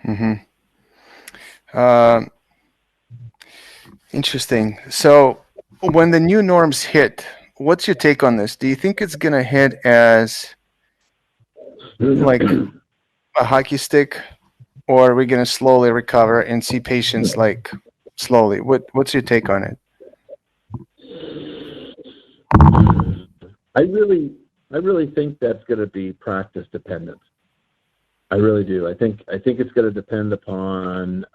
Mm-hmm. Uh, Interesting. So, when the new norms hit, what's your take on this? Do you think it's going to hit as like a hockey stick, or are we going to slowly recover and see patients like slowly? What's your take on it? I really, I really think that's going to be practice dependent. I really do. I think it's going to depend upon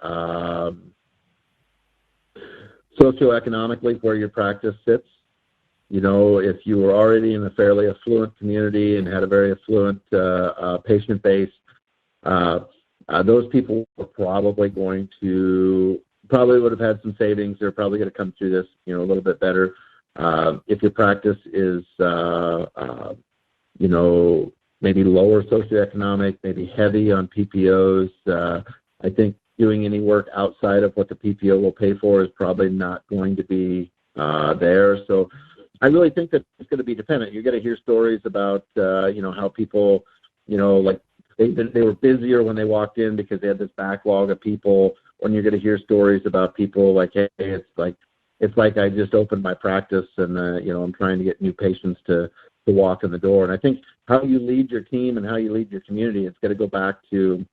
socioeconomically where your practice sits. You know, if you were already in a fairly affluent community and had a very affluent patient base, those people were probably would have had some savings. They're probably going to come through this, a little bit better. If your practice is, maybe lower socioeconomic, maybe heavy on PPOs, I think doing any work outside of what the PPO will pay for is probably not going to be there. So I really think that it's going to be dependent. You're going to hear stories about, how people, like they were busier when they walked in because they had this backlog of people. When you're going to hear stories about people like, hey, it's like I just opened my practice and, I'm trying to get new patients to walk in the door. And I think how you lead your team and how you lead your community, it's going to go back to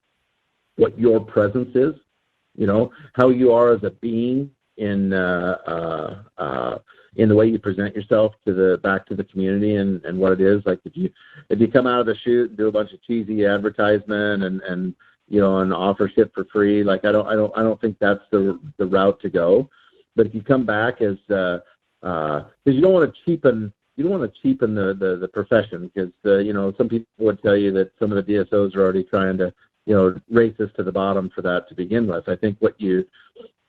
what your presence is, how you are as a being in the way you present yourself back to the community and what it is. Like if you come out of the chute and do a bunch of cheesy advertisement and offer shit for free, like I don't think that's the route to go. But if you come back as because you don't want to cheapen the profession, because some people would tell you that some of the DSOs are already trying to race us to the bottom for that to begin with. I think what you're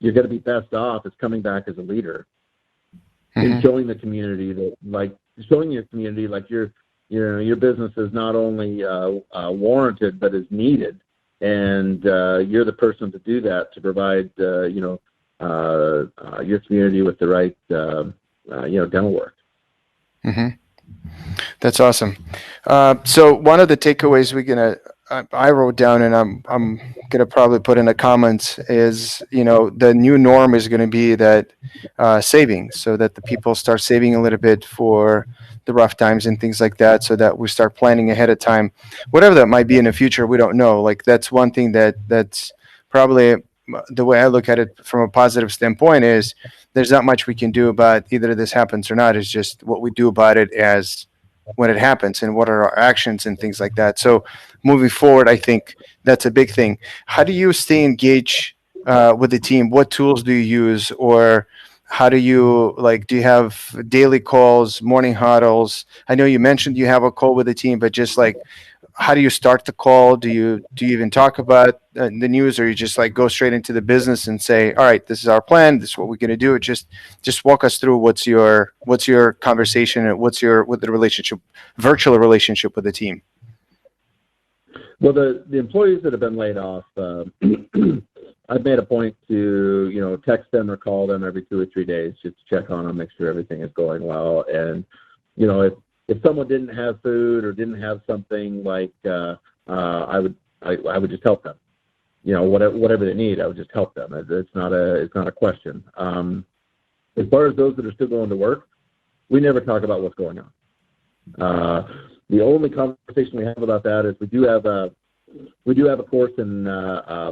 going to be best off is coming back as a leader and showing the community your business is not only warranted but is needed, and you're the person to do that, to provide your community with the right dental work. Mm-hmm. That's awesome. So one of the takeaways I wrote down, and I'm gonna probably put in the comments, is the new norm is gonna be that savings, so that the people start saving a little bit for the rough times and things like that, so that we start planning ahead of time, whatever that might be in the future. We don't know. Like that's one thing that's probably the way I look at it from a positive standpoint is there's not much we can do about either this happens or not. It's just what we do about it as when it happens and what are our actions and things like that. So moving forward, I think that's a big thing. How do you stay engaged with the team? What tools do you use, or how do you do you have daily calls, morning huddles? I know you mentioned you have a call with the team, but just how do you start the call? Do you even talk about the news, or you just go straight into the business and say, all right, this is our plan, this is what we're going to do? Just walk us through what's your conversation and what the relationship, virtual relationship with the team. Well, the employees that have been laid off, I've made a point to text them or call them every 2 or 3 days just to check on them, make sure everything is going well. And if someone didn't have food or didn't have something, I would just help them. Whatever they need, I would just help them. It's not a question. As far as those that are still going to work, we never talk about what's going on. The only conversation we have about that is we do have a course in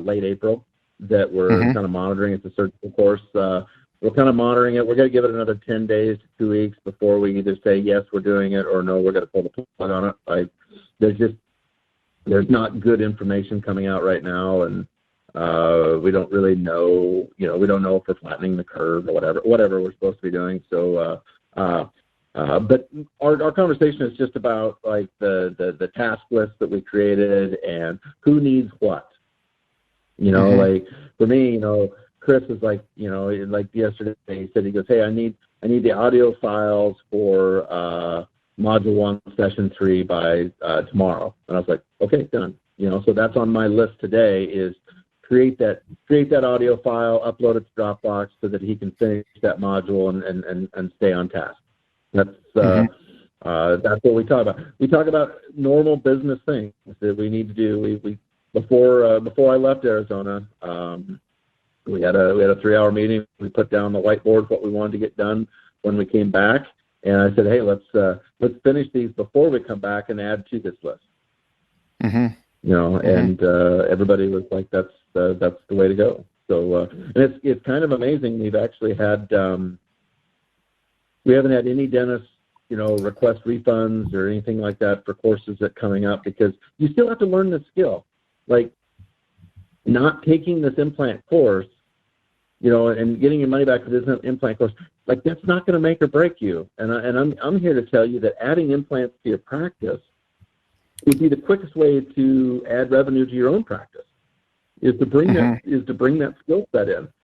late April that we're kind of monitoring. It's a surgical course. We're kind of monitoring it. We're going to give it another 10 days to 2 weeks before we either say, yes, we're doing it, or no, we're going to pull the plug on it. There's not good information coming out right now, and we don't really know, we don't know if we're flattening the curve or whatever we're supposed to be doing. So, but our conversation is just about the task list that we created and who needs what. For me, Chris was like yesterday, he said, he goes, hey, I need the audio files for module 1, session 3 by tomorrow. And I was like, okay, done. So that's on my list today, is create that audio file, upload it to Dropbox so that he can finish that module and stay on task. That's what we talk about. We talk about normal business things that we need to do. before I left Arizona, we had a 3-hour meeting. We put down the whiteboard what we wanted to get done when we came back, and I said, "Hey, let's finish these before we come back and add to this list." Mm-hmm. You know, and everybody was like, "That's the way to go." So, and it's kind of amazing. We've actually had we haven't had any dentists, you know, request refunds or anything like that for courses that coming up, because you still have to learn the skill. Like, not taking this implant course, you know, and getting your money back for this implant course, like, that's not going to make or break you. And I'm here to tell you that adding implants to your practice would be the quickest way to add revenue to your own practice. Is to bring that skill set in.